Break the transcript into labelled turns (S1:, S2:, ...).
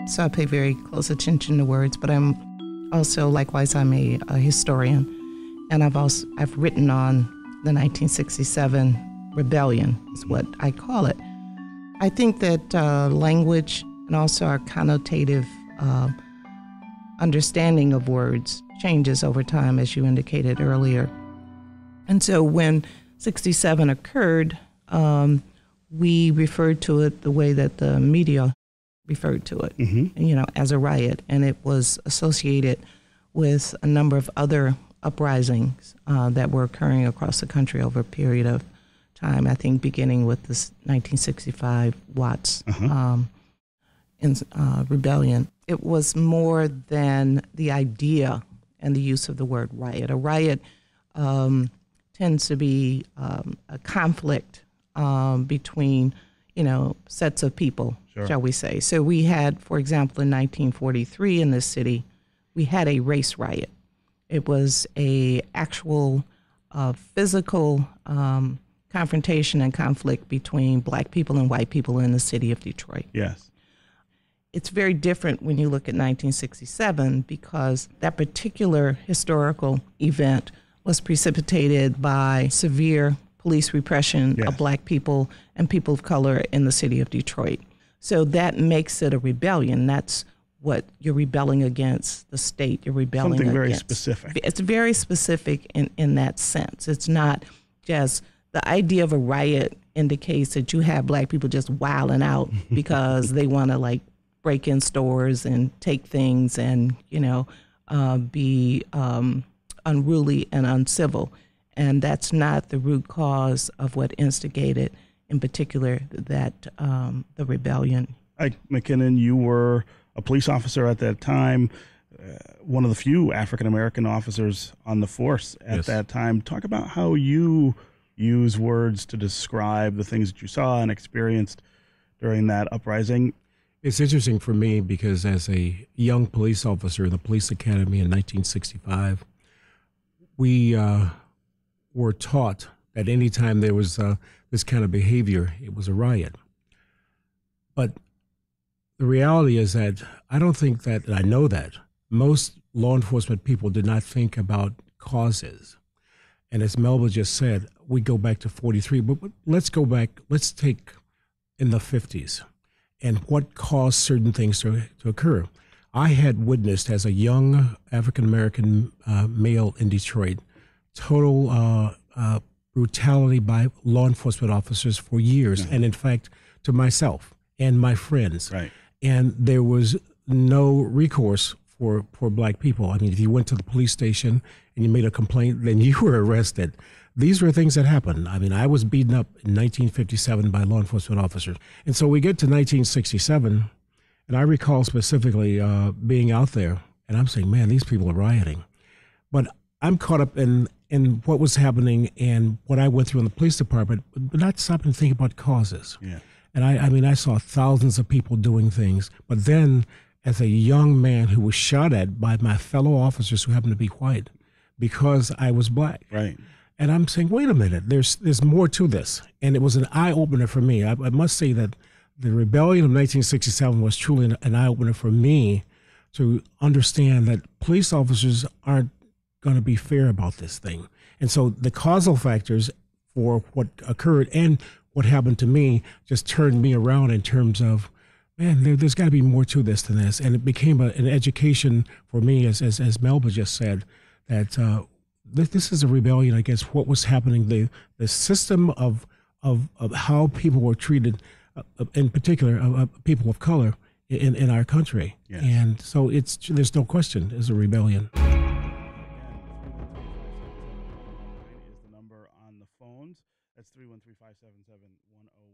S1: so I pay very close attention to words, but I'm also, likewise, I'm a historian, and I've written on the 1967 rebellion, is what I call it. I think that language and also our connotative understanding of words changes over time, as you indicated earlier. And so when 67 occurred, we referred to it the way that the media referred to it, as a riot. And it was associated with a number of other uprisings that were occurring across the country over a period of time, I think beginning with this 1965 Watts rebellion. It was more than the idea and the use of the word riot. A riot tends to be a conflict between, sets of people, sure, shall we say. So we had, for example, in 1943 in this city, we had a race riot. It was a actual physical confrontation and conflict between black people and white people in the city of Detroit.
S2: Yes.
S1: It's very different when you look at 1967 because that particular historical event was precipitated by severe police repression, yes, of black people and people of color in the city of Detroit. So that makes it a rebellion. That's what you're rebelling against, the state you're rebelling against.
S2: Something very specific.
S1: It's very specific in that sense. It's not just the idea of a riot indicates that you have black people just wilding out because they want to break in stores and take things and, be unruly and uncivil. And that's not the root cause of what instigated, in particular, that the rebellion.
S2: McKinnon, you were a police officer at that time, one of the few African-American officers on the force at
S3: Yes.
S2: that time. Talk about how you use words to describe the things that you saw and experienced during that uprising.
S3: It's interesting for me because as a young police officer in the police academy in 1965, we were taught that anytime there was this kind of behavior, it was a riot. But the reality is that I don't think that, and I know that, most law enforcement people did not think about causes. And as Melba just said, we go back to 43, but let's go back, let's take in the 50s and what caused certain things to occur. I had witnessed as a young African-American male in Detroit, total brutality by law enforcement officers for years,
S2: Mm-hmm.
S3: and in fact, to myself and my friends.
S2: Right.
S3: And there was no recourse for black people. I mean, if you went to the police station and you made a complaint, then you were arrested. These were things that happened. I mean, I was beaten up in 1957 by law enforcement officers. And so we get to 1967, and I recall specifically being out there, and I'm saying, man, these people are rioting. But I'm caught up in what was happening and what I went through in the police department, but not stopping to think about causes.
S2: Yeah.
S3: And I mean, I saw thousands of people doing things, but then as a young man who was shot at by my fellow officers who happened to be white because I was black.
S2: Right.
S3: And I'm saying, wait a minute, there's more to this. And it was an eye-opener for me. I must say that the rebellion of 1967 was truly an eye-opener for me to understand that police officers aren't going to be fair about this thing. And so the causal factors for what occurred and what happened to me just turned me around in terms of, man, there's got to be more to this than this. And it became an education for me, as Melba just said, that this is a rebellion against what was happening, the system of how people were treated, in particular, people of color in our country.
S2: Yes.
S3: And so there's no question, it's a rebellion.
S2: Is the number on the phones. That's 313-577-1021.